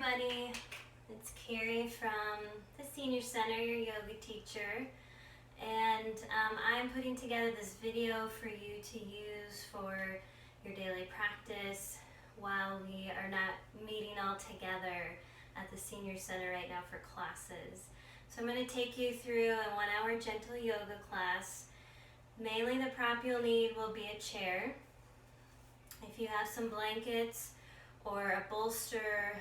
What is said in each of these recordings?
everybody. It's Carrie from the Senior Center, your yoga teacher. And I'm putting together this video for you to use for your daily practice while we are not meeting all together at the Senior Center right now for classes. So I'm going to take you through a 1-hour gentle yoga class. Mainly the prop you'll need will be a chair. If you have some blankets or a bolster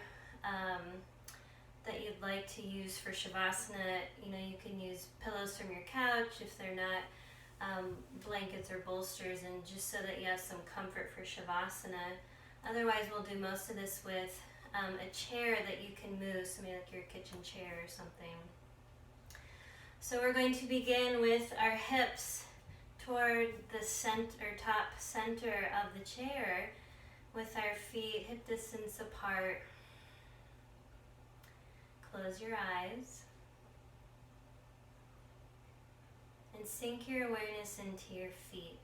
that you'd like to use for Shavasana, you can use pillows from your couch if they're not blankets or bolsters, and just so that you have some comfort for Shavasana. Otherwise, we'll do most of this with a chair that you can move, something like your kitchen chair or something. So we're going to begin with our hips toward the top center of the chair, with our feet hip distance apart. Close your eyes and sink your awareness into your feet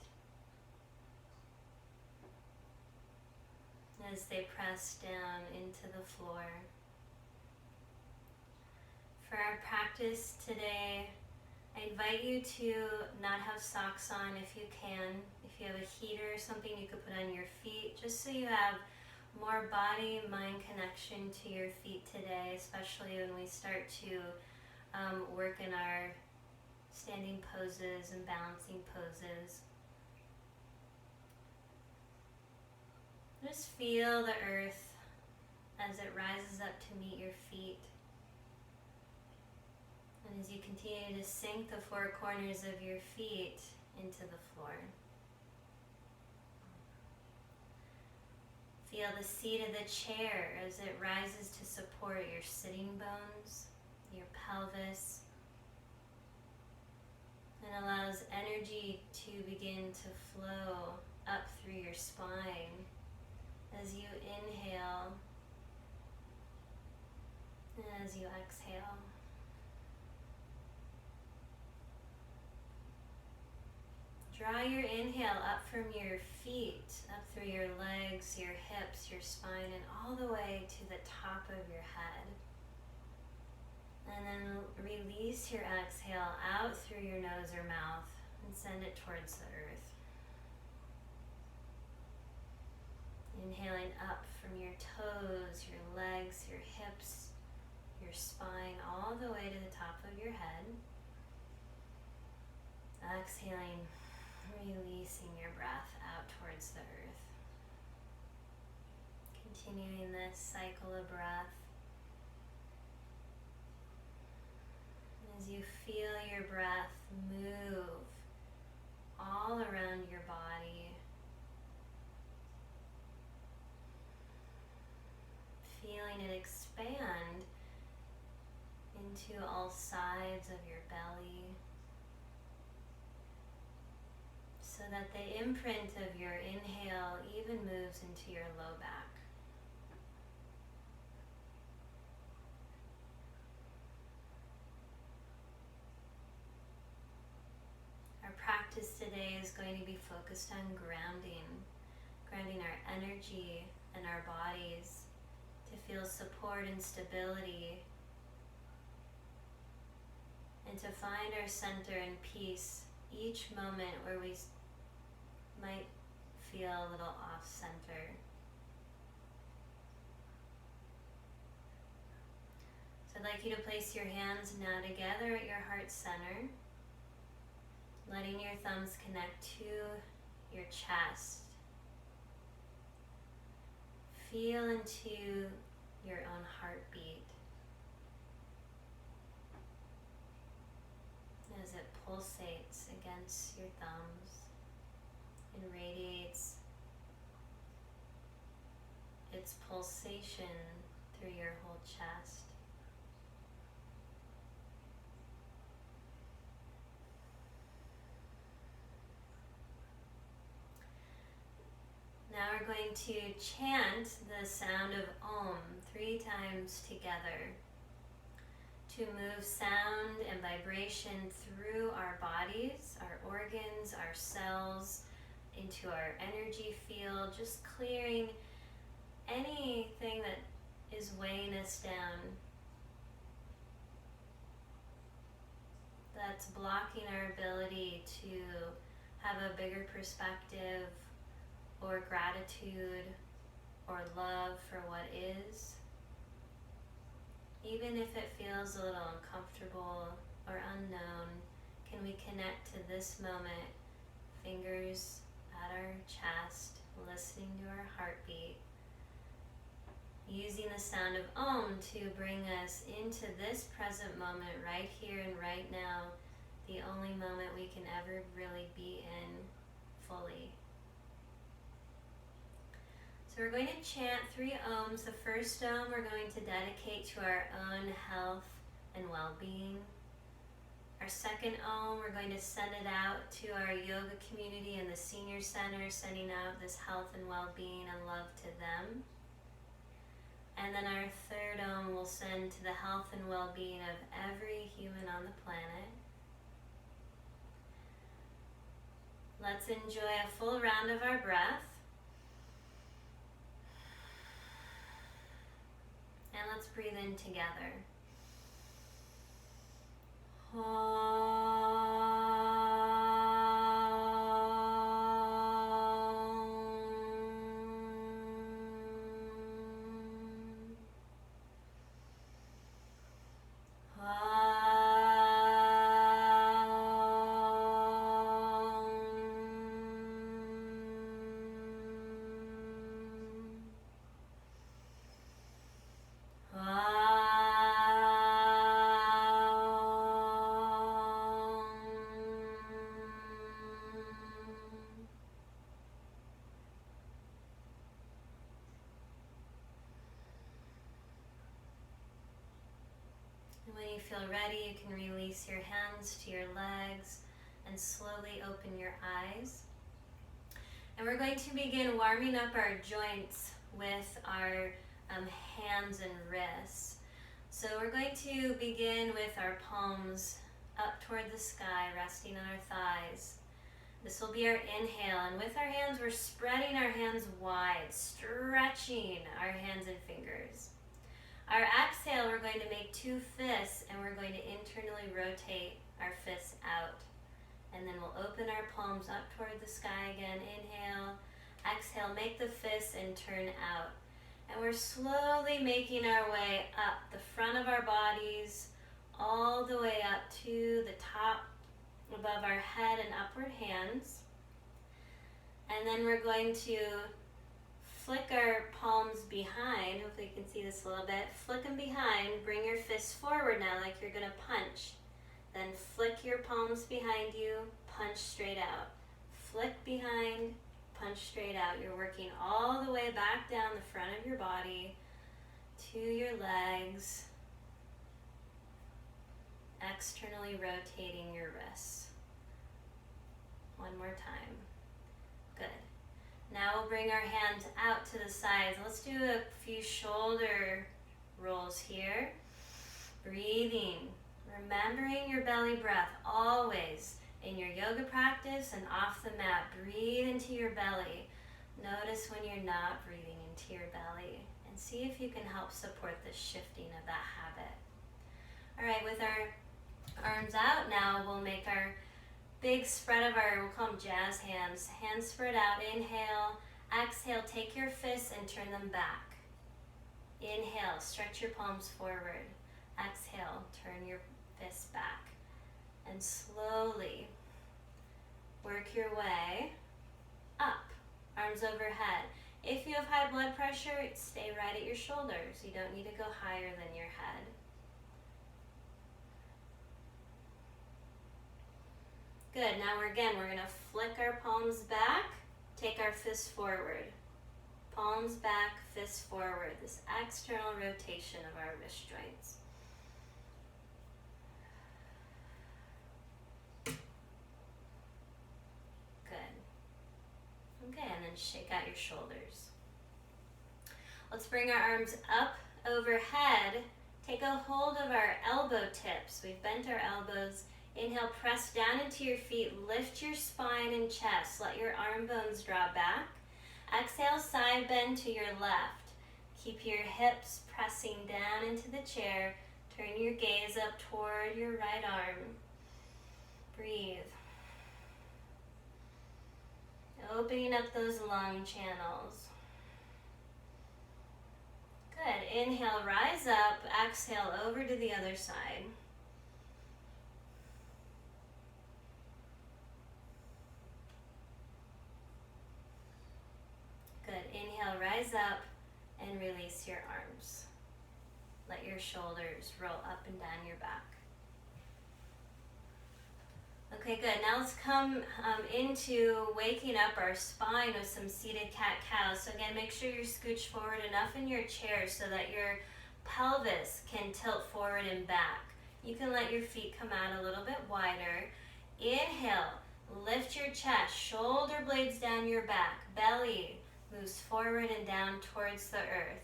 as they press down into the floor. For our practice today, I invite you to not have socks on if you can. If you have a heater or something you could put on your feet, just so you have more body-mind connection to your feet today, especially when we start to work in our standing poses and balancing poses. Just feel the earth as it rises up to meet your feet. And as you continue to sink the four corners of your feet into the floor. Feel the seat of the chair as it rises to support your sitting bones, your pelvis, and allows energy to begin to flow up through your spine as you inhale and as you exhale. Draw your inhale up from your feet, up through your legs, your hips, your spine, and all the way to the top of your head. And then release your exhale out through your nose or mouth and send it towards the earth. Inhaling up from your toes, your legs, your hips, your spine, all the way to the top of your head. Exhaling, releasing your breath out towards the earth. Continuing this cycle of breath. As you feel your breath move all around your body, feeling it expand into all sides of your belly, so that the imprint of your inhale even moves into your low back. Our practice today is going to be focused on grounding our energy and our bodies to feel support and stability, and to find our center and peace each moment where we might feel a little off-center. So I'd like you to place your hands now together at your heart center, letting your thumbs connect to your chest. Feel into your own heartbeat as it pulsates against your thumbs and radiates its pulsation through your whole chest. Now we're going to chant the sound of Om 3 times together to move sound and vibration through our bodies, our organs, our cells, into our energy field, just clearing anything that is weighing us down, that's blocking our ability to have a bigger perspective or gratitude or love for what is. Even if it feels a little uncomfortable or unknown, can we connect to this moment, fingers at our chest, listening to our heartbeat, using the sound of Om to bring us into this present moment right here and right now, the only moment we can ever really be in fully. So we're going to chant 3 Oms. The first Om we're going to dedicate to our own health and well-being. Our second Om, we're going to send it out to our yoga community and the senior center, sending out this health and well-being and love to them. And then our third Om we'll send to the health and well-being of every human on the planet. Let's enjoy a full round of our breath. And let's breathe in together. When you feel ready, you can release your hands to your legs and slowly open your eyes. And we're going to begin warming up our joints with our hands and wrists. So we're going to begin with our palms up toward the sky, resting on our thighs. This will be our inhale, and with our hands, we're spreading our hands wide, stretching our hands and fingers. Our exhale, we're going to make 2 fists, and we're going to internally rotate our fists out. And then we'll open our palms up toward the sky again. Inhale, exhale, make the fists and turn out. And we're slowly making our way up the front of our bodies, all the way up to the top above our head and upward hands. And then we're going to flick our palms behind. Hopefully you can see this a little bit. Flick them behind. Bring your fists forward now like you're going to punch. Then flick your palms behind you. Punch straight out. Flick behind. Punch straight out. You're working all the way back down the front of your body to your legs. Externally rotating your wrists. One more time. Good. Now we'll bring our hands out to the sides. Let's do a few shoulder rolls here. Breathing. Remembering your belly breath always in your yoga practice and off the mat. Breathe into your belly. Notice when you're not breathing into your belly and see if you can help support the shifting of that habit. All right, with our arms out now, we'll make our big spread of our, we'll call them jazz hands. Hands spread out. Inhale. Exhale. Take your fists and turn them back. Inhale. Stretch your palms forward. Exhale. Turn your fists back. And slowly work your way up. Arms overhead. If you have high blood pressure, stay right at your shoulders. You don't need to go higher than your head. Good. Now we're going to flick our palms back, take our fists forward. Palms back, fists forward. This external rotation of our wrist joints. Good. Okay, and then shake out your shoulders. Let's bring our arms up overhead. Take a hold of our elbow tips. We've bent our elbows. Inhale, press down into your feet, lift your spine and chest, let your arm bones draw back. Exhale, side bend to your left. Keep your hips pressing down into the chair. Turn your gaze up toward your right arm. Breathe. Opening up those lung channels. Good. Inhale, rise up. Exhale, over to the other side. Good. Inhale, rise up and release your arms. Let your shoulders roll up and down your back. Okay, good. Now let's come into waking up our spine with some seated cat-cow. So again, make sure you're scooched forward enough in your chair so that your pelvis can tilt forward and back. You can let your feet come out a little bit wider. Inhale, lift your chest, shoulder blades down your back, belly moves forward and down towards the earth.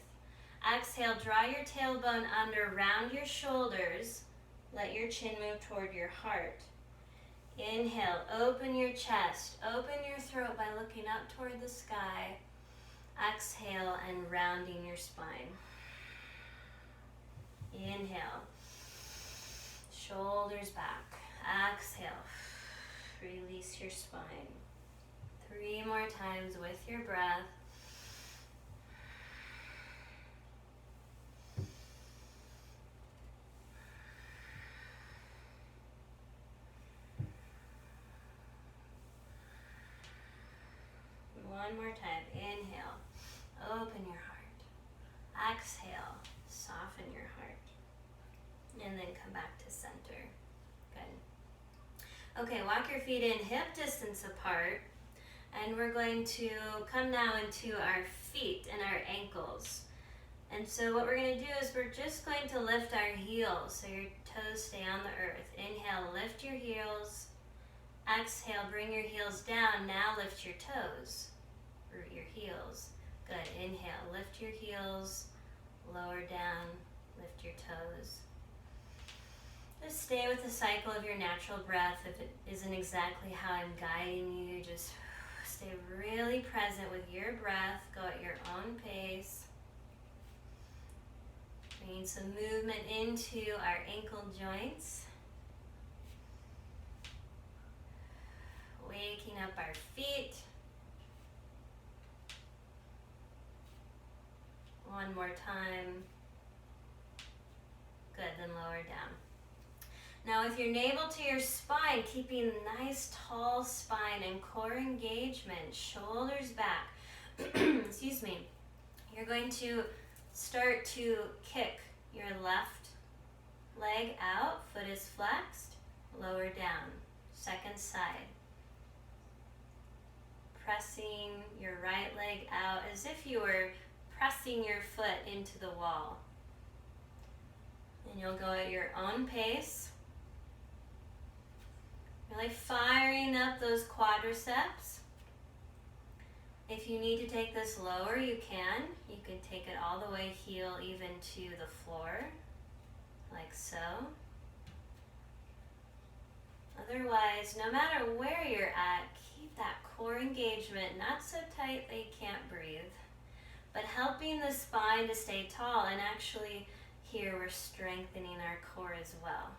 Exhale, draw your tailbone under, round your shoulders. Let your chin move toward your heart. Inhale, open your chest, open your throat by looking up toward the sky. Exhale and rounding your spine. Inhale, shoulders back. Exhale, release your spine. 3 more times with your breath. One more time. Inhale, open your heart. Exhale, soften your heart. And then come back to center. Good. Okay, walk your feet in hip distance apart. And we're going to come now into our feet and our ankles. And so what we're going to do is we're just going to lift our heels so your toes stay on the earth. Inhale, lift your heels. Exhale, bring your heels down. Now lift your toes. Root your heels. Good. Inhale, lift your heels. Lower down. Lift your toes. Just stay with the cycle of your natural breath. If it isn't exactly how I'm guiding you, just stay really present with your breath. Go at your own pace. Bringing some movement into our ankle joints. Waking up our feet. One more time. Good, then lower down. Now with your navel to your spine, keeping nice tall spine and core engagement, shoulders back. Excuse me. You're going to start to kick your left leg out, foot is flexed, lower down, second side. Pressing your right leg out as if you were pressing your foot into the wall. And you'll go at your own pace. Really firing up those quadriceps. If you need to take this lower, you can. You can take it all the way, heel even to the floor, like so. Otherwise, no matter where you're at, keep that core engagement, not so tight that you can't breathe, but helping the spine to stay tall. And actually, here we're strengthening our core as well.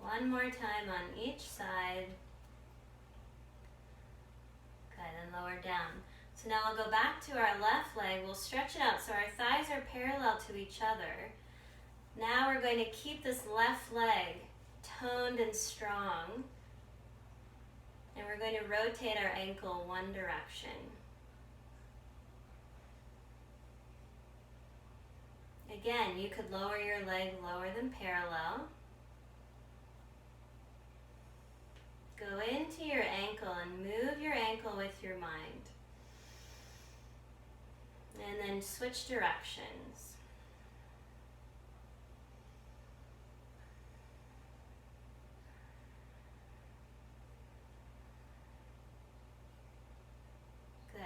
One more time on each side. Good, and lower down. So now we'll go back to our left leg. We'll stretch it out so our thighs are parallel to each other. Now we're going to keep this left leg toned and strong. And we're going to rotate our ankle one direction. Again, you could lower your leg lower than parallel. Go into your ankle and move your ankle with your mind. And then switch directions. Good.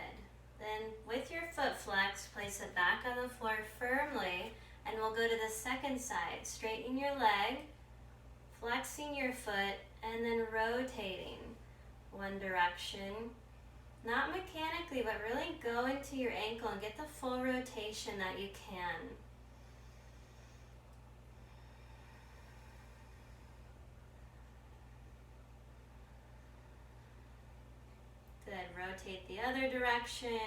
place it back on the floor firmly, and we'll go to the second side. Straighten your leg, flexing your foot, and then rotating one direction. Not mechanically, but really go into your ankle and get the full rotation that you can. Good, rotate the other direction.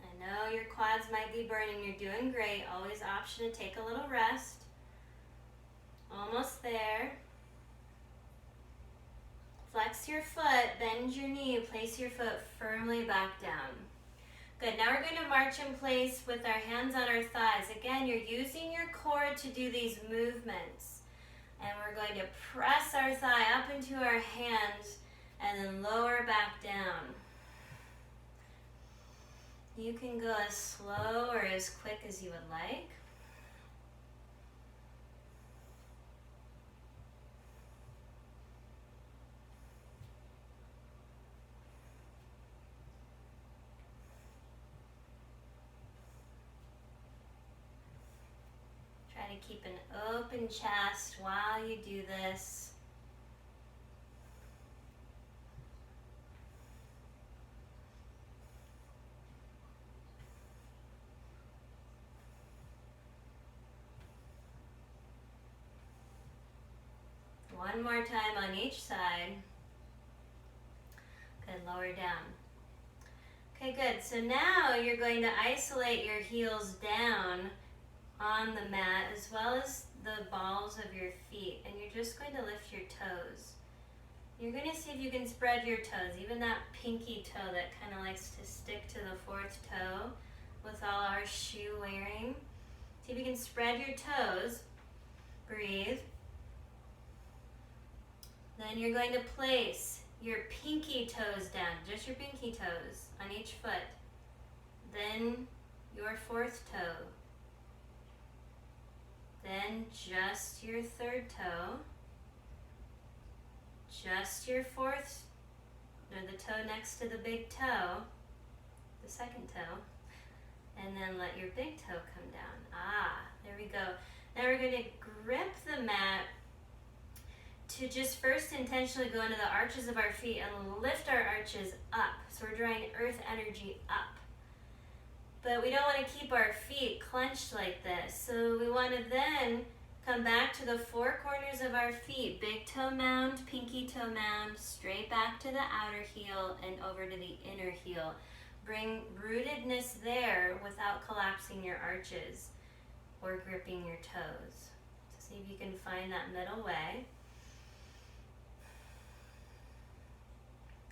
I know your quads might be burning, you're doing great. Always option to take a little rest. Almost there. Flex your foot, bend your knee, place your foot firmly back down. Good, now we're going to march in place with our hands on our thighs. Again, you're using your core to do these movements. And we're going to press our thigh up into our hands and then lower back down. You can go as slow or as quick as you would like. Try to keep an open chest while you do this. One more time on each side. Good, lower down. Okay, good. So now you're going to isolate your heels down on the mat as well as the balls of your feet, and you're just going to lift your toes. You're going to see if you can spread your toes, even that pinky toe that kind of likes to stick to the fourth toe with all our shoe wearing. See if you can spread your toes. Breathe. Then you're going to place your pinky toes down, just your pinky toes on each foot. Then your fourth toe. Then just your third toe. Just your fourth, or the toe next to the big toe, the second toe. And then let your big toe come down. Ah, there we go. Now we're going to grip the mat to just first intentionally go into the arches of our feet and lift our arches up. So we're drawing earth energy up. But we don't want to keep our feet clenched like this. So we want to then come back to the four corners of our feet. Big toe mound, pinky toe mound, straight back to the outer heel and over to the inner heel. Bring rootedness there without collapsing your arches or gripping your toes. So see if you can find that middle way.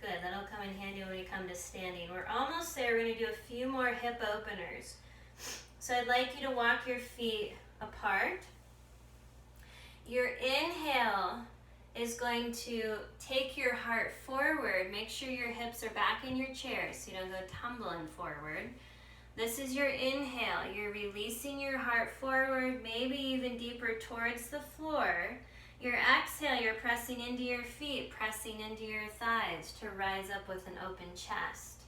Good, that'll come in handy when we come to standing. We're almost there. We're going to do a few more hip openers. So I'd like you to walk your feet apart. Your inhale is going to take your heart forward. Make sure your hips are back in your chair so you don't go tumbling forward. This is your inhale. You're releasing your heart forward, maybe even deeper towards the floor. Your exhale, you're pressing into your feet, pressing into your thighs to rise up with an open chest.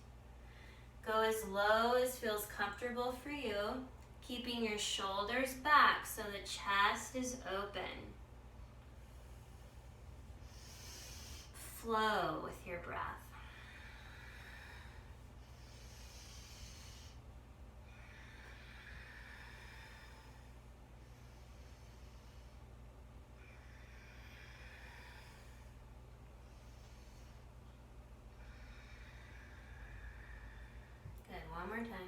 Go as low as feels comfortable for you, keeping your shoulders back so the chest is open. Flow with your breath. Good, one more time.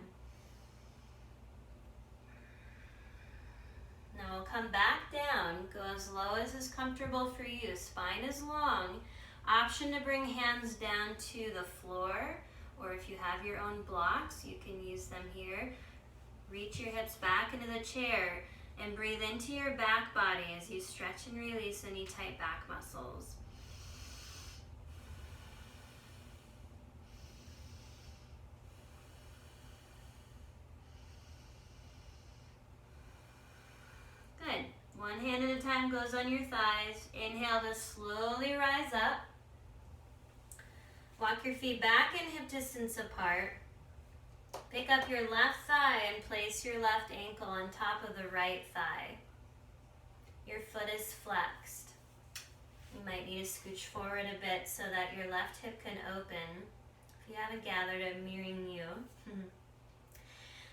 Now we'll come back down, go as low as is comfortable for you. Spine is long. Option to bring hands down to the floor, or if you have your own blocks, you can use them here. Reach your hips back into the chair and breathe into your back body as you stretch and release any tight back muscles. Good. One hand at a time time goes on your thighs. Inhale to slowly rise up. Walk your feet back in hip distance apart. Pick up your left thigh and place your left ankle on top of the right thigh. Your foot is flexed. You might need to scooch forward a bit so that your left hip can open. If you haven't gathered, I'm mirroring you.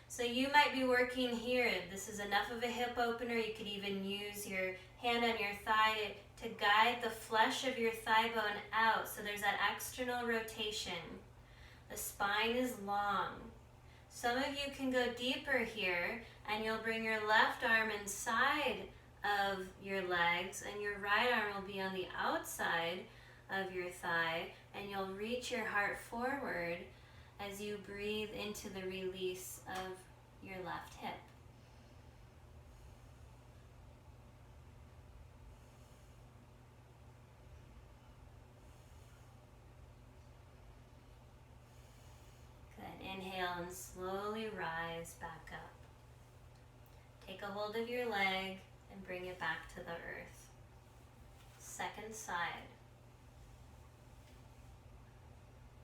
So you might be working here. This is enough of a hip opener. You could even use your hand on your thigh to guide the flesh of your thigh bone out. So there's that external rotation. The spine is long. Some of you can go deeper here, and you'll bring your left arm inside of your legs, and your right arm will be on the outside of your thigh, and you'll reach your heart forward as you breathe into the release of your left hip. Good. Inhale and slowly rise back up. Take a hold of your leg and bring it back to the earth. Second side.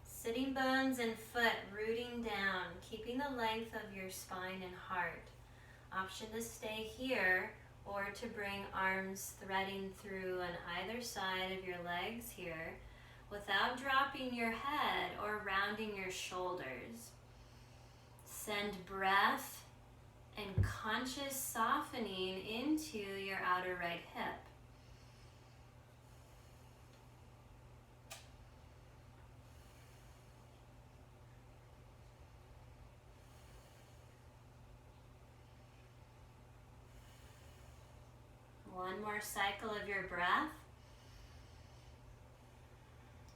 Sitting bones and foot rooting down, keeping the length of your spine and heart. Option to stay here or to bring arms threading through on either side of your legs here without dropping your head or rounding your shoulders. Send breath and conscious softening into your outer right hip. One more cycle of your breath.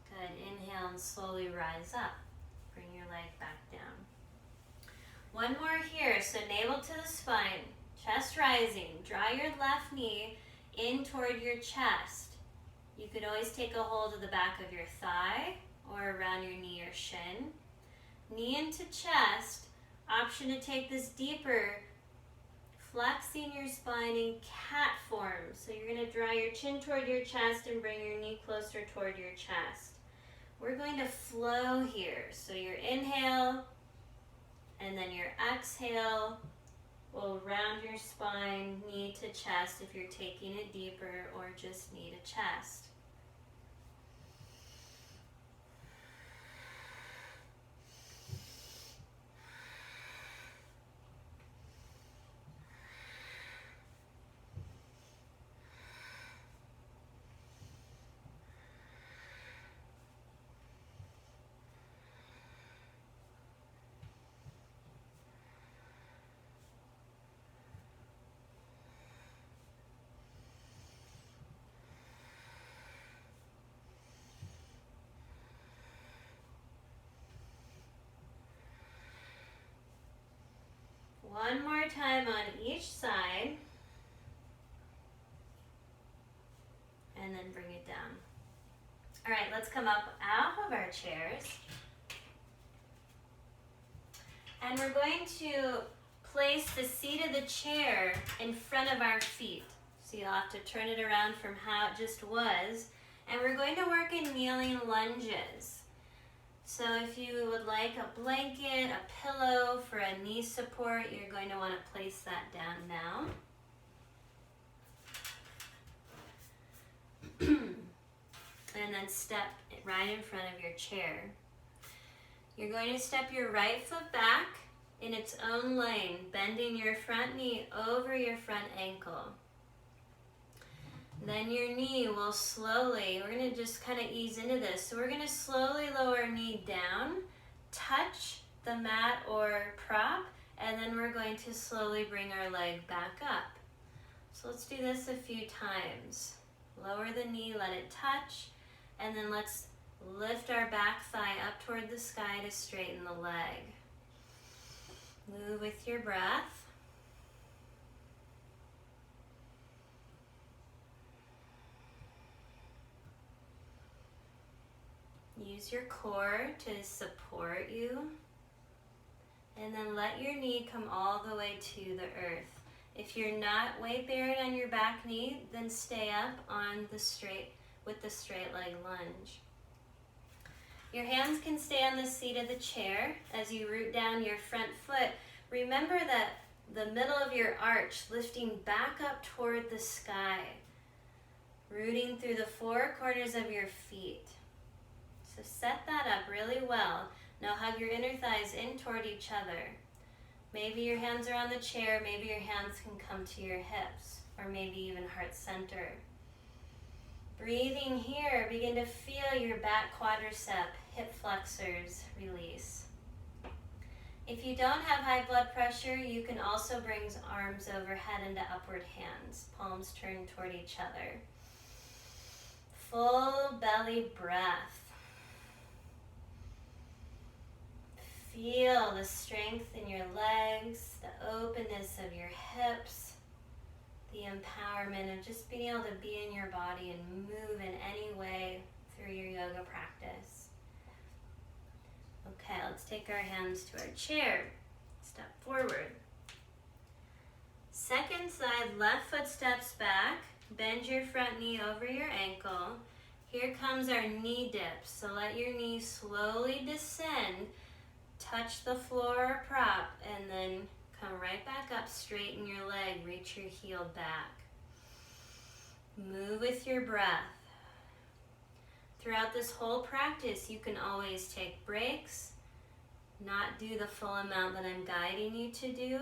Good. Inhale and slowly rise up. Bring your leg back down. One more here. So navel to the spine, chest rising. Draw your left knee in toward your chest. You could always take a hold of the back of your thigh or around your knee or shin. Knee into chest. Option to take this deeper, flexing your spine in cat form. So you're going to draw your chin toward your chest and bring your knee closer toward your chest. We're going to flow here. So your inhale and then your exhale will round your spine, knee to chest if you're taking it deeper, or just knee to chest. One more time on each side. And then bring it down. All right, let's come up out of our chairs. And we're going to place the seat of the chair in front of our feet. So you'll have to turn it around from how it just was. And we're going to work in kneeling lunges. So if you would like a blanket, a pillow for a knee support, you're going to want to place that down now. And then step right in front of your chair. You're going to step your right foot back in its own lane, bending your front knee over your front ankle. Then your knee will slowly, we're going to just kind of ease into this. So we're going to slowly lower knee down, touch the mat or prop, and then we're going to slowly bring our leg back up. So let's do this a few times. Lower the knee, let it touch, and then let's lift our back thigh up toward the sky to straighten the leg. Move with your breath. Use your core to support you. And then let your knee come all the way to the earth. If you're not weight bearing on your back knee, then stay up on the straight with the straight leg lunge. Your hands can stay on the seat of the chair as you root down your front foot. Remember that the middle of your arch lifting back up toward the sky, rooting through the four corners of your feet. So set that up really well. Now hug your inner thighs in toward each other. Maybe your hands are on the chair, maybe your hands can come to your hips, or maybe even heart center. Breathing here, begin to feel your back quadricep, hip flexors release. If you don't have high blood pressure, you can also bring arms overhead into upward hands, palms turned toward each other. Full belly breath. Feel the strength in your legs, the openness of your hips, the empowerment of just being able to be in your body and move in any way through your yoga practice. Okay, let's take our hands to our chair. Step forward. Second side, left foot steps back. Bend your front knee over your ankle. Here comes our knee dip. So let your knee slowly descend. Touch the floor or prop, and then come right back up, straighten your leg, reach your heel back. Move with your breath. Throughout this whole practice, you can always take breaks, not do the full amount that I'm guiding you to do.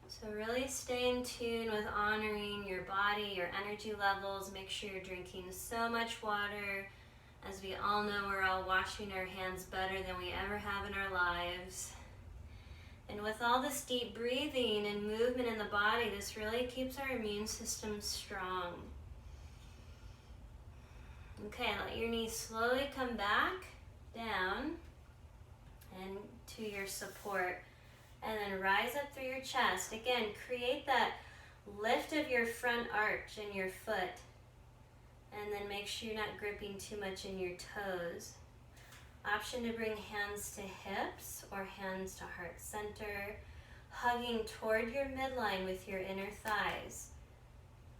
So really stay in tune with honoring your body, your energy levels. Make sure you're drinking so much water. As we all know, we're all washing our hands better than we ever have in our lives. And with all this deep breathing and movement in the body, this really keeps our immune system strong. Okay, let your knees slowly come back, down, and to your support. And then rise up through your chest. Again, create that lift of your front arch in your foot. And then make sure you're not gripping too much in your toes. Option to bring hands to hips or hands to heart center, hugging toward your midline with your inner thighs.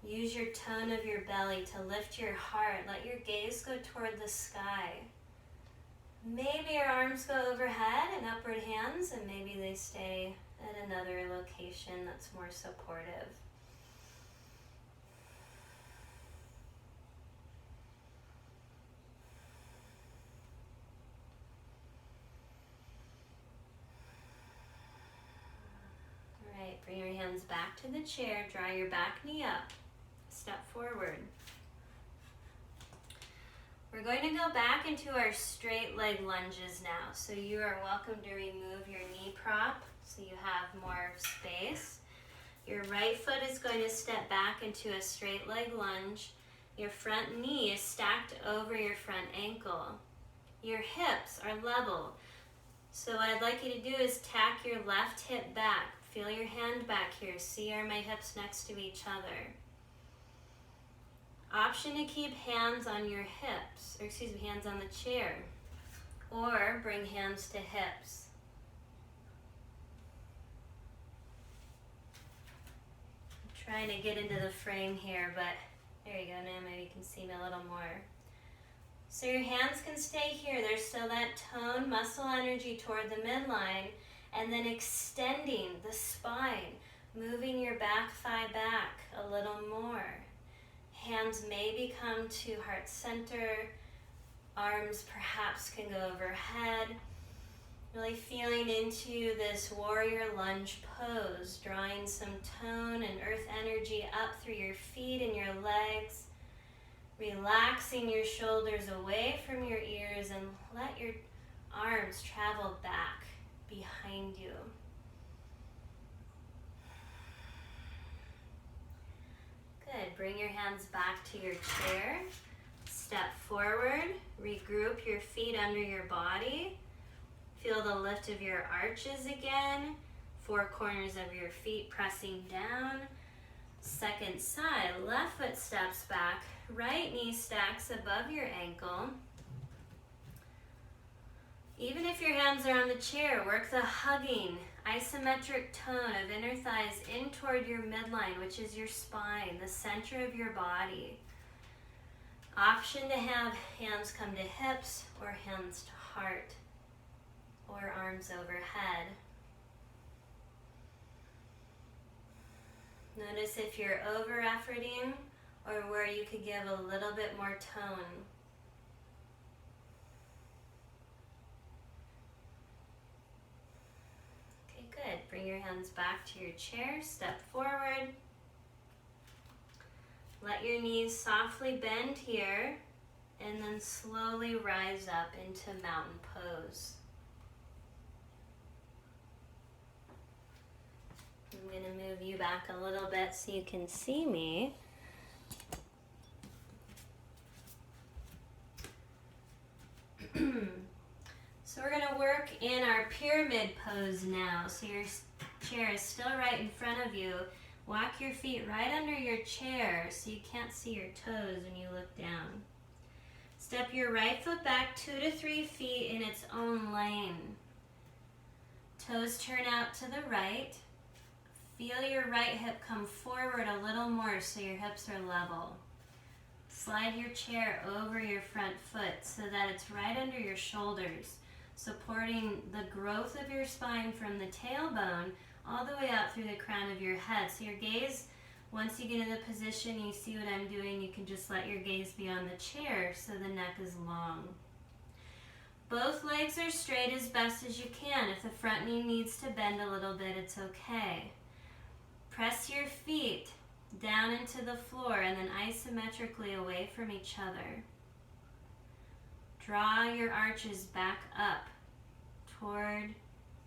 Use your tone of your belly to lift your heart. Let your gaze go toward the sky. Maybe your arms go overhead in upward hands, and maybe they stay at another location that's more supportive. Bring your hands back to the chair, draw your back knee up, step forward. We're going to go back into our straight leg lunges now. So you are welcome to remove your knee prop so you have more space. Your right foot is going to step back into a straight leg lunge. Your front knee is stacked over your front ankle. Your hips are level. So what I'd like you to do is tack your left hip back. Feel your hand back here. See, are my hips next to each other? Option to keep hands on your hips, or excuse me, hands on the chair, or bring hands to hips. I'm trying to get into the frame here, but there you go. Now maybe you can see me a little more. So your hands can stay here. There's still that tone, muscle energy toward the midline. And then extending the spine, moving your back thigh back a little more. Hands maybe come to heart center. Arms perhaps can go overhead. Really feeling into this warrior lunge pose, drawing some tone and earth energy up through your feet and your legs. Relaxing your shoulders away from your ears and let your arms travel back behind you. Good. Bring your hands back to your chair. Step forward. Regroup your feet under your body. Feel the lift of your arches again. Four corners of your feet pressing down. Second side. Left foot steps back. Right knee stacks above your ankle. Even if your hands are on the chair, work the hugging isometric tone of inner thighs in toward your midline, which is your spine, the center of your body. Option to have hands come to hips or hands to heart or arms overhead. Notice if you're over efforting or where you could give a little bit more tone. Okay, good. Bring your hands back to your chair, step forward. Let your knees softly bend here and then slowly rise up into mountain pose. I'm going to move you back a little bit so you can see me. So we're going to work in our pyramid pose now. So your chair is still right in front of you. Walk your feet right under your chair so you can't see your toes when you look down. Step your right foot back 2 to 3 feet in its own lane. Toes turn out to the right. Feel your right hip come forward a little more so your hips are level. Slide your chair over your front foot so that it's right under your shoulders, supporting the growth of your spine from the tailbone all the way out through the crown of your head. So your gaze, once you get in the position, you see what I'm doing, you can just let your gaze be on the chair so the neck is long. Both legs are straight as best as you can. If the front knee needs to bend a little bit, it's okay. Press your feet down into the floor and then isometrically away from each other. Draw your arches back up toward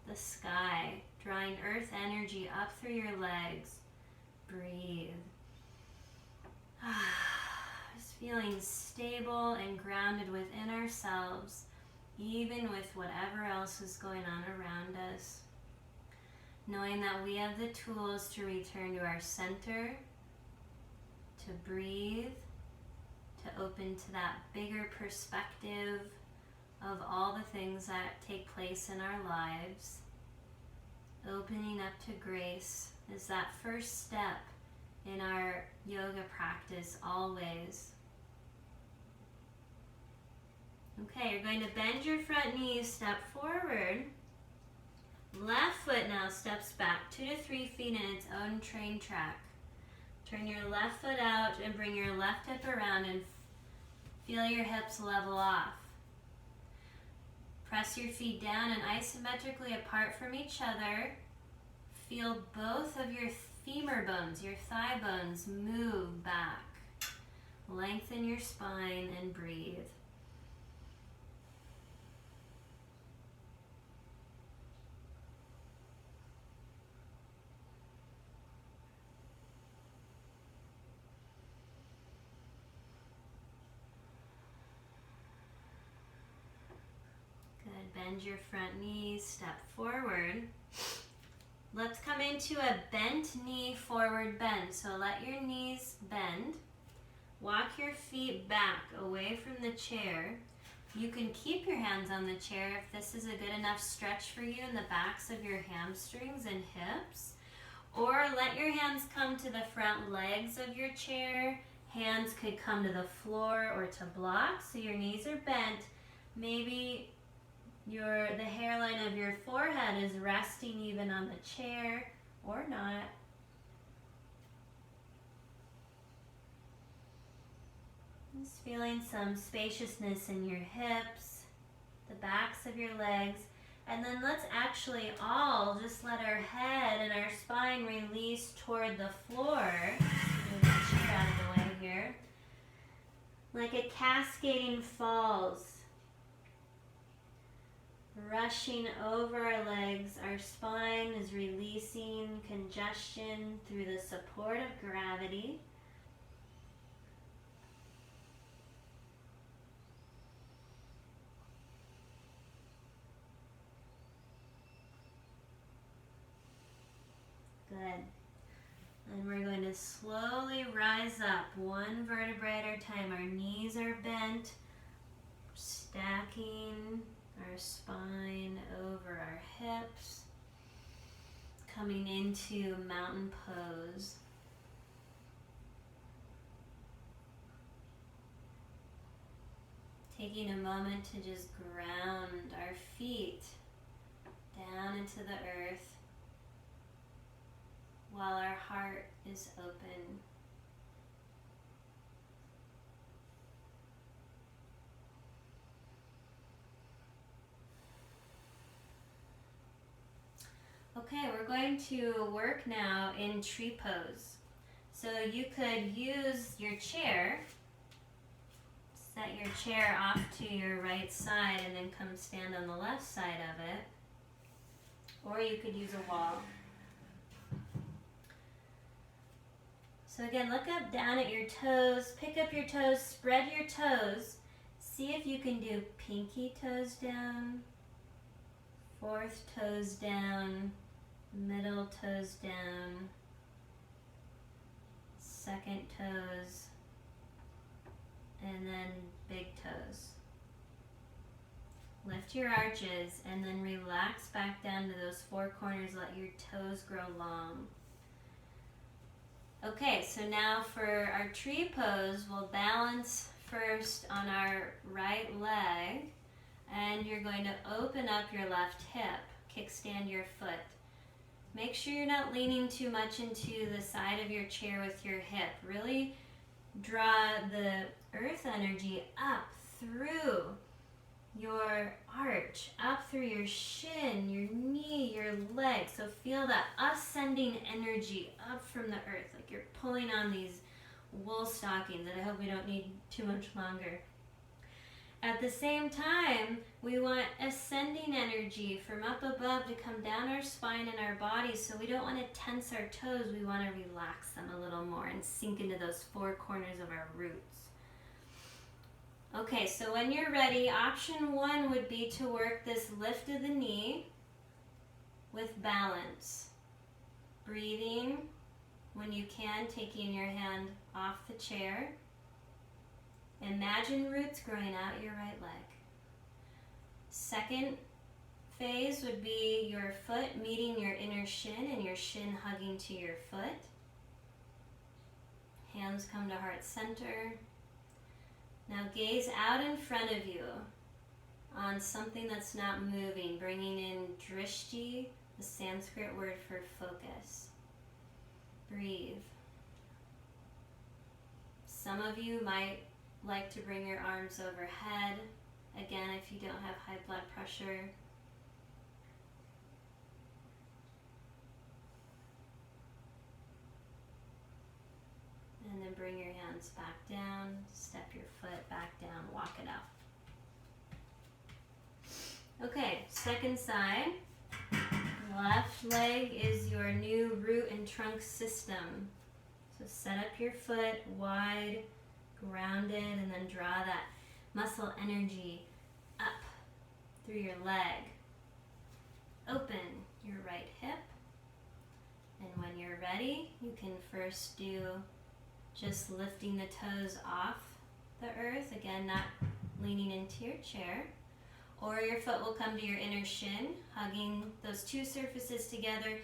the sky, drawing earth energy up through your legs. Breathe. Just feeling stable and grounded within ourselves, even with whatever else is going on around us. Knowing that we have the tools to return to our center, to breathe, to open to that bigger perspective of all the things that take place in our lives. Opening up to grace is that first step in our yoga practice always. Okay, you're going to bend your front knees, step forward. Left foot now steps back 2 to 3 feet in its own train track. Turn your left foot out and bring your left hip around and feel your hips level off. Press your feet down and isometrically apart from each other. Feel both of your femur bones, your thigh bones, move back. Lengthen your spine and breathe. Bend your front knees, step forward. Let's come into a bent knee forward bend. So let your knees bend. Walk your feet back away from the chair. You can keep your hands on the chair if this is a good enough stretch for you in the backs of your hamstrings and hips. Or let your hands come to the front legs of your chair. Hands could come to the floor or to blocks so your knees are bent. Maybe the hairline of your forehead is resting even on the chair or not. Just feeling some spaciousness in your hips, the backs of your legs, and then let's actually all just let our head and our spine release toward the floor. Move the chair out of the way here. Like a cascading falls. Rushing over our legs, our spine is releasing congestion through the support of gravity. Good. And we're going to slowly rise up one vertebrae at a time. Our knees are bent, stacking our spine over our hips. coming into mountain pose. Taking a moment to just ground our feet down into the earth while our heart is open. Okay, we're going to work now in tree pose. So you could use your chair, set your chair off to your right side and then come stand on the left side of it. Or you could use a wall. So again, look up, down at your toes, pick up your toes, spread your toes. See if you can do pinky toes down, fourth toes down, middle toes down, second toes, and then big toes. Lift your arches and then relax back down to those four corners. Let your toes grow long. Okay, so now for our tree pose, we'll balance first on our right leg, and you're going to open up your left hip, kickstand your foot. Make sure you're not leaning too much into the side of your chair with your hip. Really draw the earth energy up through your arch, up through your shin, your knee, your leg. So feel that ascending energy up from the earth, like you're pulling on these wool stockings that I hope we don't need too much longer. At the same time, we want ascending energy from up above to come down our spine and our body. So we don't want to tense our toes, we want to relax them a little more and sink into those four corners of our roots. Okay, so when you're ready, option one would be to work this lift of the knee with balance. Breathing when you can, taking your hand off the chair. Imagine roots growing out your right leg. Second phase would be your foot meeting your inner shin and your shin hugging to your foot. Hands come to heart center. Now gaze out in front of you on something that's not moving, bringing in drishti, the Sanskrit word for focus. Breathe. Some of you might like to bring your arms overhead. Again, if you don't have high blood pressure. And then bring your hands back down, step your foot back down, walk it out. Okay, second side. Left leg is your new root and trunk system. So set up your foot wide, grounded, and then draw that muscle energy up through your leg. Open your right hip. And when you're ready, you can first do just lifting the toes off the earth. Again, not leaning into your chair. Or your foot will come to your inner shin, hugging those two surfaces together.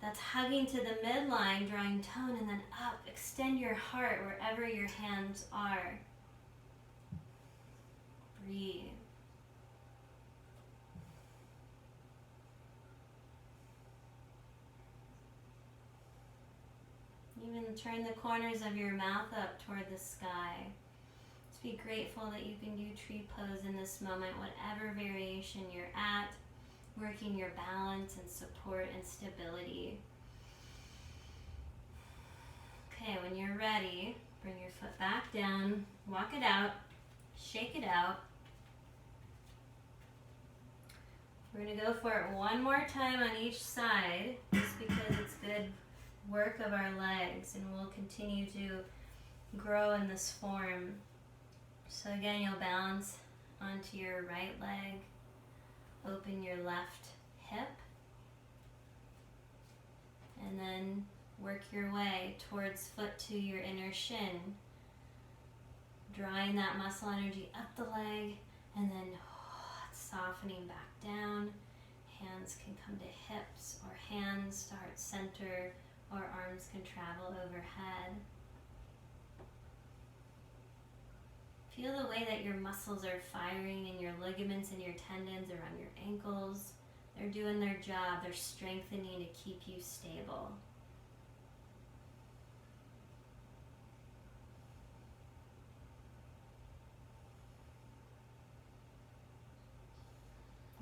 That's hugging to the midline, drawing tone, and then up. Extend your heart wherever your hands are. Breathe. Even turn the corners of your mouth up toward the sky. Just be grateful that you can do tree pose in this moment, whatever variation you're at, working your balance and support and stability. Okay, when you're ready, bring your foot back down, walk it out, shake it out. We're going to go for it one more time on each side, just because it's good work of our legs, and we'll continue to grow in this form. So again, you'll balance onto your right leg, open your left hip, and then work your way towards foot to your inner shin, drawing that muscle energy up the leg, and then softening back down. hands can come to hips, or hands to heart center, or arms can travel overhead. Feel the way that your muscles are firing and your ligaments and your tendons around your ankles. They're doing their job. They're strengthening to keep you stable.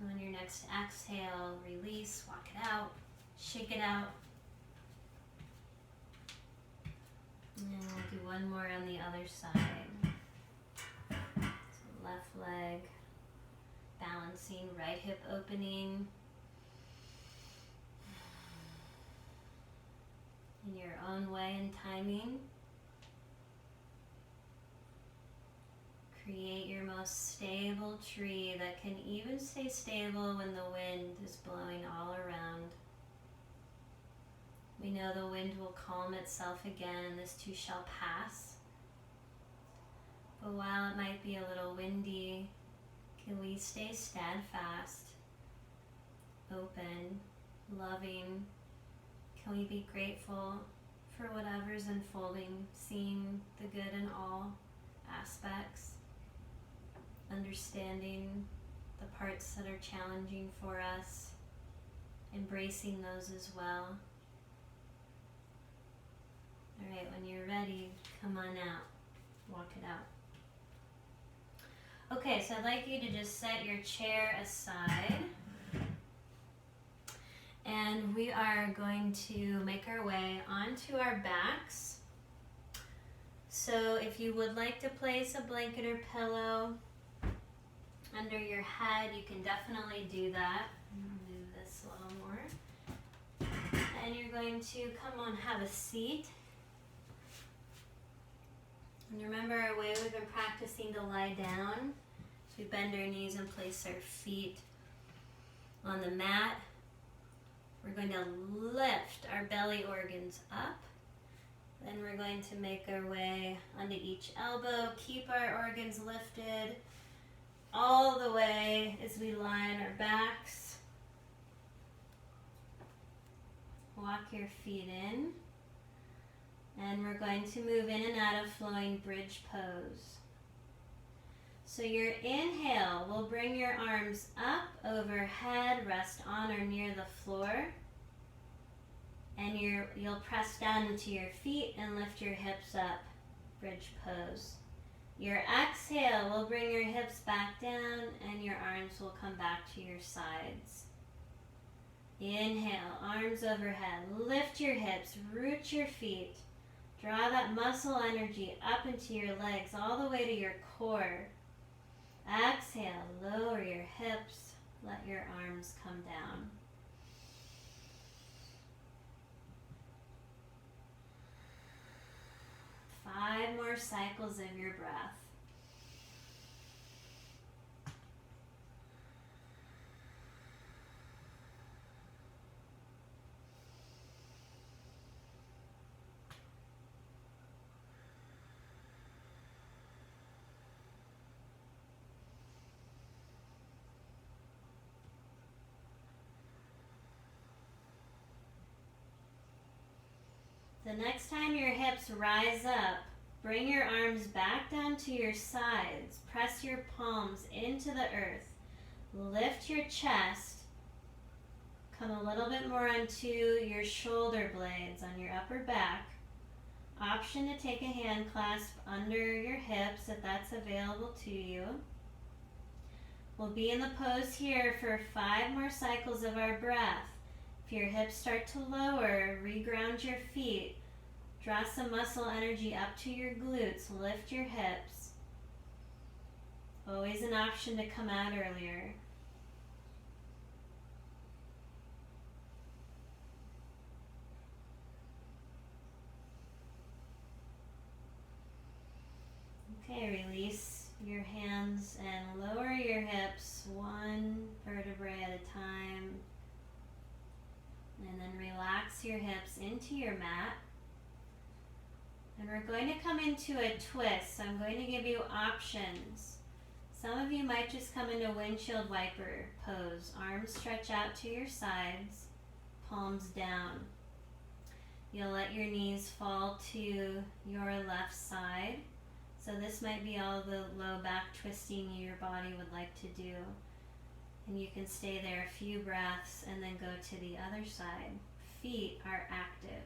And on your next exhale, release, walk it out, shake it out. And then we'll do one more on the other side. So left leg, balancing, right hip opening. In your own way and timing. Create your most stable tree that can even stay stable when the wind is blowing all around. We know the wind will calm itself again and this too shall pass. But while it might be a little windy, can we stay steadfast, open, loving? Can we be grateful for whatever's unfolding, seeing the good in all aspects, understanding the parts that are challenging for us, embracing those as well. All right, when you're ready, come on out, walk it out. Okay, so I'd like you to just set your chair aside. And we are going to make our way onto our backs. So if you would like to place a blanket or pillow under your head, you can definitely do that. I'll move this a little more. And you're going to come on, have a seat. And remember our way we've been practicing to lie down. So we bend our knees and place our feet on the mat. We're going to lift our belly organs up. Then we're going to make our way onto each elbow. Keep our organs lifted all the way as we lie on our backs. Walk your feet in. And we're going to move in and out of flowing bridge pose. So your inhale will bring your arms up overhead, rest on or near the floor. And you'll press down into your feet and lift your hips up, bridge pose. Your exhale will bring your hips back down and your arms will come back to your sides. Inhale, arms overhead, lift your hips, root your feet. Draw that muscle energy up into your legs all the way to your core. Exhale, lower your hips, let your arms come down. Five more cycles of your breath. The next time your hips rise up, bring your arms back down to your sides. Press your palms into the earth. Lift your chest. Come a little bit more onto your shoulder blades on your upper back. Option to take a hand clasp under your hips if that's available to you. We'll be in the pose here for 5 more cycles of our breath. If your hips start to lower, reground your feet. Draw some muscle energy up to your glutes. Lift your hips. Always an option to come out earlier. Okay, release your hands and lower your hips 1 vertebrae at a time. And then relax your hips into your mat. And we're going to come into a twist. So I'm going to give you options. Some of you might just come into windshield wiper pose. Arms stretch out to your sides, palms down. You'll let your knees fall to your left side. So this might be all the low back twisting your body would like to do. And you can stay there a few breaths and then go to the other side. Feet are active.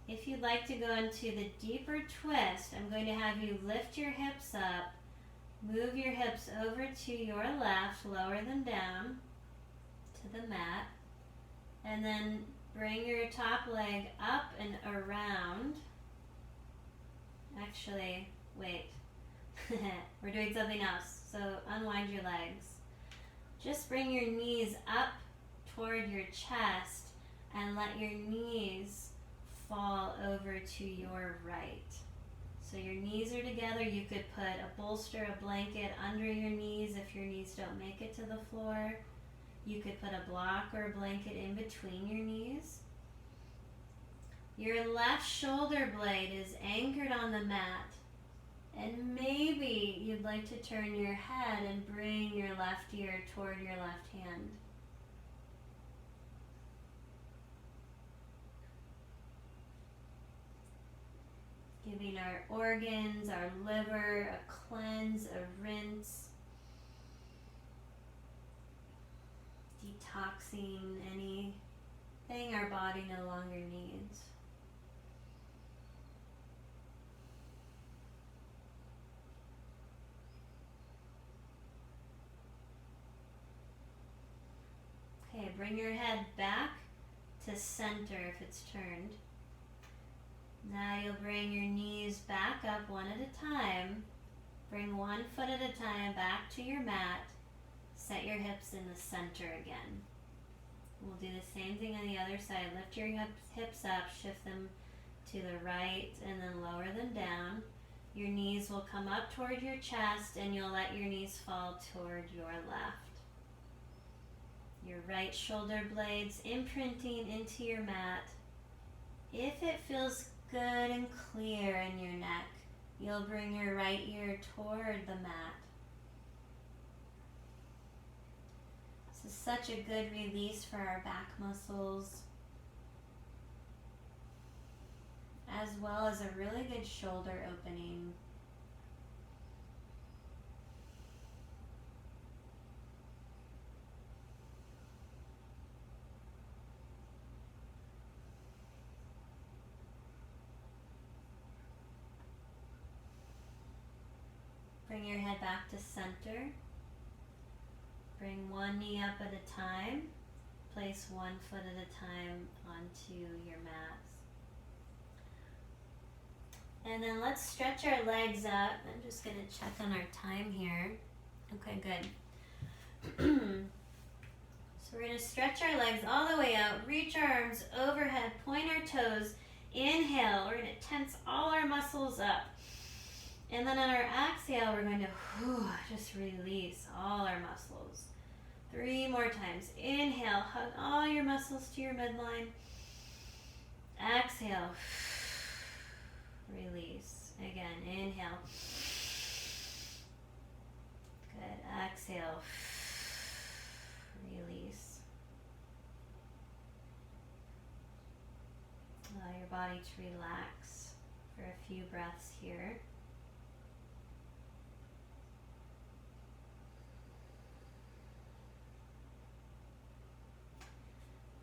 If you'd like to go into the deeper twist, I'm going to have you lift your hips up, move your hips over to your left, lower them down to the mat, and then bring your top leg up and around. Actually, wait. We're doing something else. So unwind your legs. Just bring your knees up toward your chest and let your knees fall over to your right. So your knees are together. You could put a bolster, a blanket under your knees if your knees don't make it to the floor. You could put a block or a blanket in between your knees. Your left shoulder blade is anchored on the mat. And maybe you'd like to turn your head and bring your left ear toward your left hand. Giving our organs, our liver, a cleanse, a rinse. Detoxing anything our body no longer needs. Okay, bring your head back to center if it's turned. Now you'll bring your knees back up one at a time. Bring one foot at a time back to your mat. Set your hips in the center again. We'll do the same thing on the other side. Lift your hips up, shift them to the right, and then lower them down. Your knees will come up toward your chest, and you'll let your knees fall toward your left. Your right shoulder blades imprinting into your mat. If it feels good and clear in your neck, you'll bring your right ear toward the mat. This is such a good release for our back muscles, as well as a really good shoulder opening. Bring your head back to center. Bring one knee up at a time. Place one foot at a time onto your mats. And then let's stretch our legs up. I'm just going to check on our time here. Okay, good. So we're going to stretch our legs all the way out, reach our arms overhead, point our toes, inhale. We're going to tense all our muscles up. And then on our exhale, we're going to just release all our muscles. 3 more times. Inhale, hug all your muscles to your midline. Exhale, release. Again, inhale. Good. Exhale, release. Allow your body to relax for a few breaths here.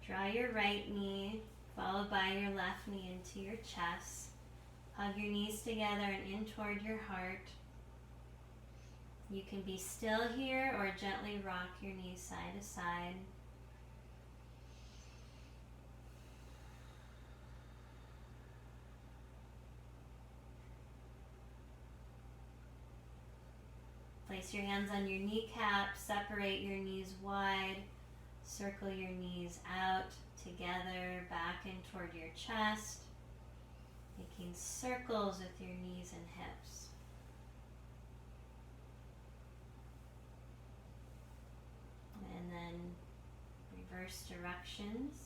Draw your right knee, followed by your left knee into your chest. Hug your knees together and in toward your heart. You can be still here or gently rock your knees side to side. Place your hands on your kneecaps, separate your knees wide. Circle your knees out together, back in toward your chest, making circles with your knees and hips. And then reverse directions.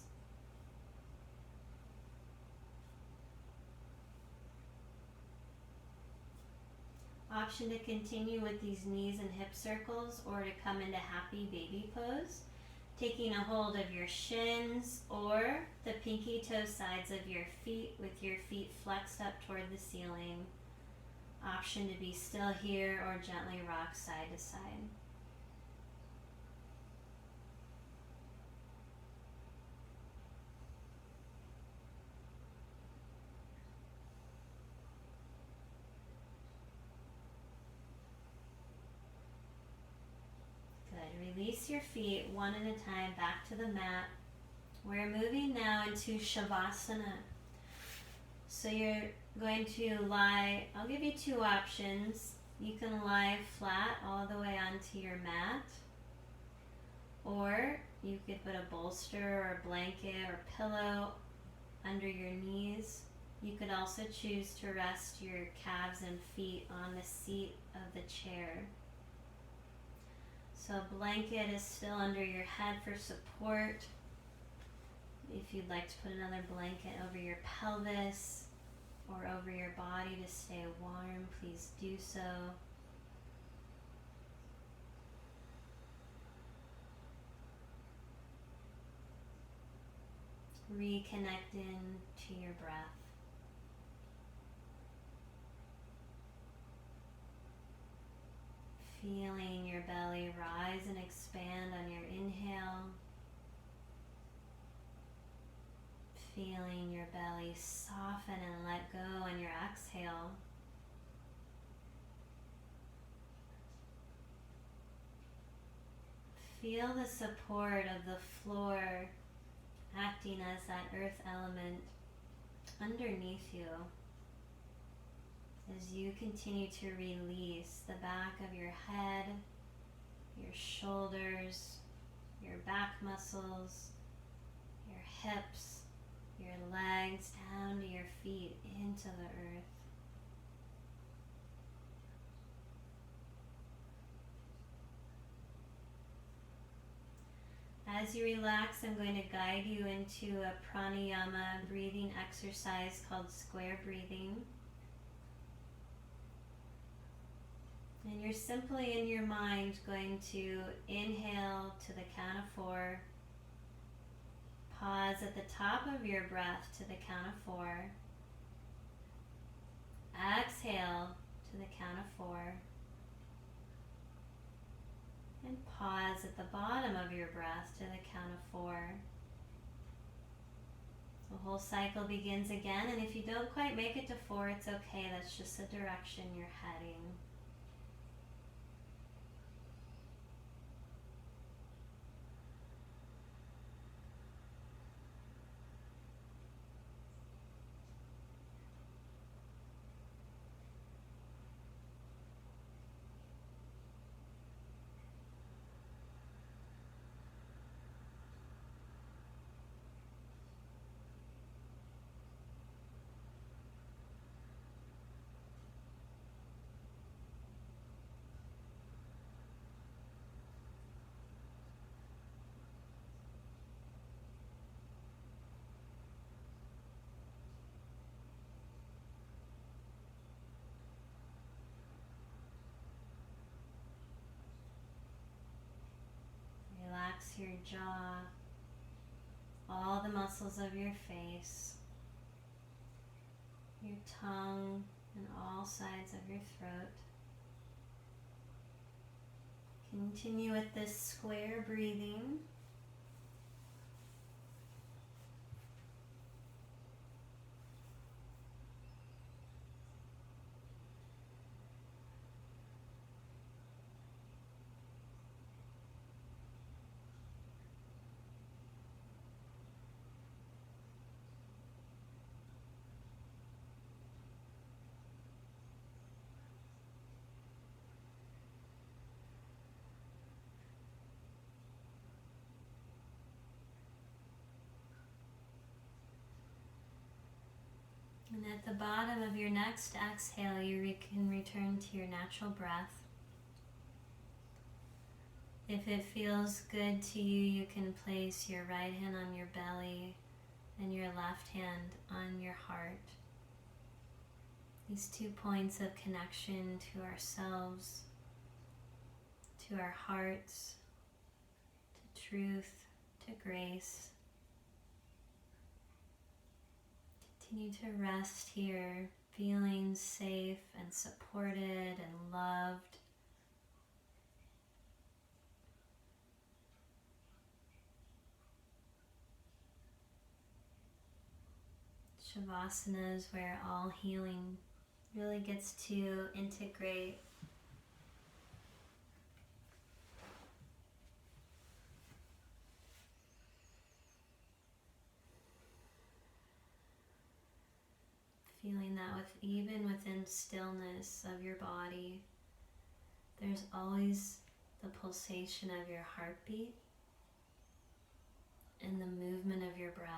Option to continue with these knees and hip circles or to come into happy baby pose, taking a hold of your shins or the pinky toe sides of your feet with your feet flexed up toward the ceiling. Option to be still here or gently rock side to side. Good. Release your feet one at a time back to the mat. We're moving now into Shavasana. So you're going to lie, I'll give you two options. You can lie flat all the way onto your mat, or you could put a bolster or a blanket or pillow under your knees. You could also choose to rest your calves and feet on the seat of the chair. So a blanket is still under your head for support. If you'd like to put another blanket over your pelvis or over your body to stay warm, please do so. Reconnecting to your breath. Feeling your belly rise and expand on your inhale. Feeling your belly soften and let go on your exhale. Feel the support of the floor acting as that earth element underneath you as you continue to release the back of your head, your shoulders, your back muscles, your hips, your legs down to your feet into the earth. As you relax, I'm going to guide you into a pranayama breathing exercise called square breathing. And you're simply in your mind going to inhale to the count of 4. Pause at the top of your breath to the count of 4. Exhale to the count of 4. And pause at the bottom of your breath to the count of 4. The whole cycle begins again, and if you don't quite make it to 4, it's okay. That's just the direction you're heading. Relax your jaw, all the muscles of your face, your tongue, and all sides of your throat. Continue with this square breathing. And at the bottom of your next exhale, you can return to your natural breath. If it feels good to you, you can place your right hand on your belly and your left hand on your heart. These 2 points of connection to ourselves, to our hearts, to truth, to grace. Continue to rest here, feeling safe and supported and loved. Shavasana is where all healing really gets to integrate. Feeling that even within stillness of your body, there's always the pulsation of your heartbeat and the movement of your breath.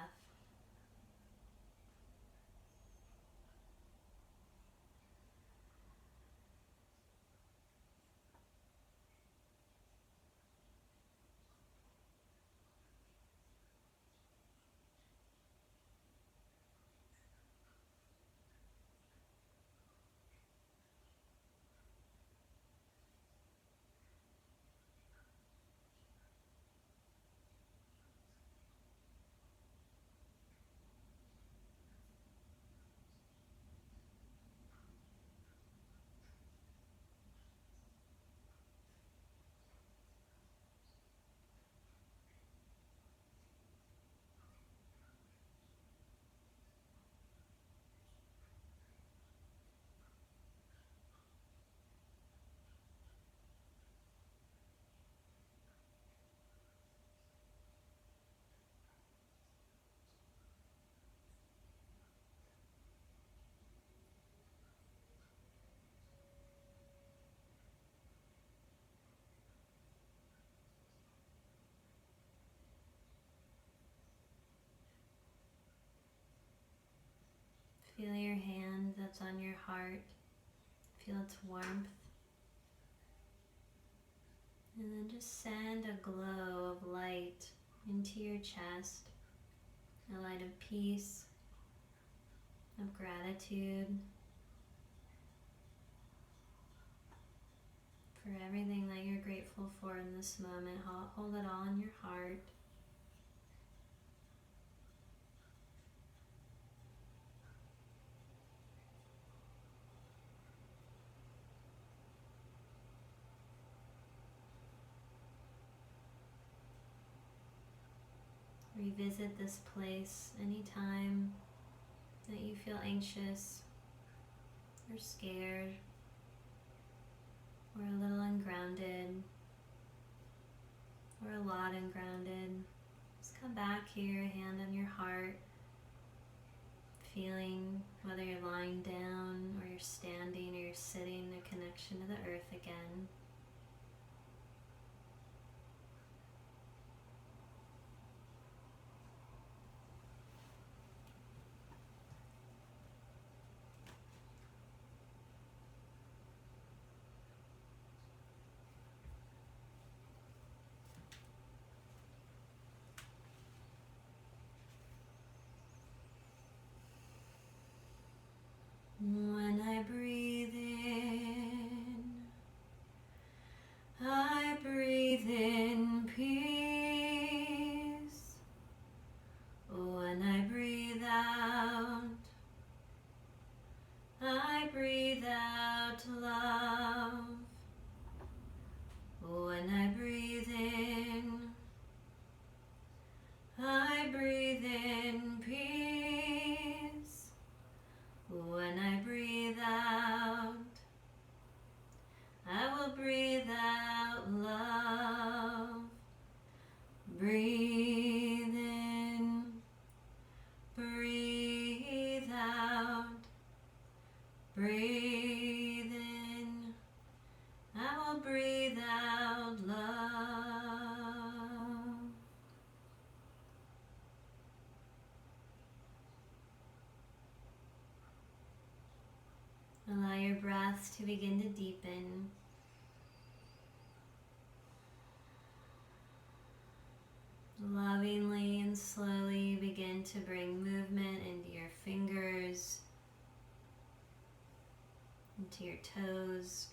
Feel your hand that's on your heart. Feel its warmth. And then just send a glow of light into your chest. A light of peace, of gratitude for everything that you're grateful for in this moment. Hold it all in your heart. Revisit this place anytime that you feel anxious or scared or a little ungrounded or a lot ungrounded. Just come back here, hand on your heart, feeling whether you're lying down or you're standing or you're sitting, a connection to the earth again. When I breathe in, I breathe in peace. When I breathe out, I breathe out love. When I breathe in, I breathe in peace. When I breathe out, I will breathe out love. Breathe in, breathe out, breathe in. I will breathe out love. Allow your breaths to begin to deepen. Lovingly and slowly begin to bring movement into your fingers, into your toes.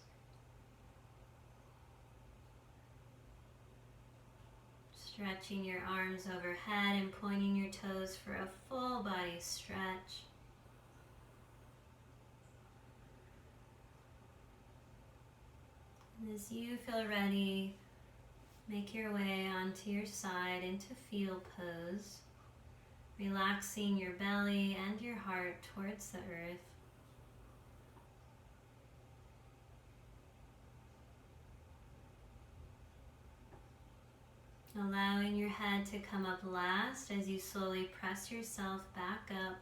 Stretching your arms overhead and pointing your toes for a full body stretch. And as you feel ready, make your way onto your side into fetal pose, relaxing your belly and your heart towards the earth. Allowing your head to come up last as you slowly press yourself back up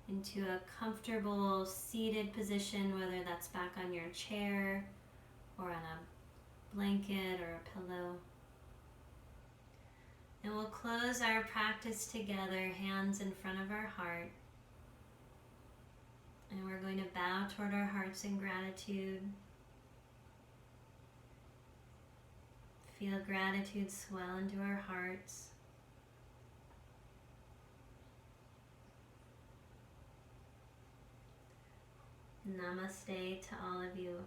into a comfortable seated position, whether that's back on your chair or on a blanket or a pillow. And we'll close our practice together, hands in front of our heart. And we're going to bow toward our hearts in gratitude. Feel gratitude swell into our hearts. Namaste to all of you.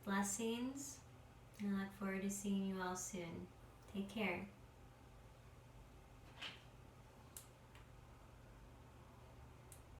Blessings, and I look forward to seeing you all soon. Take care.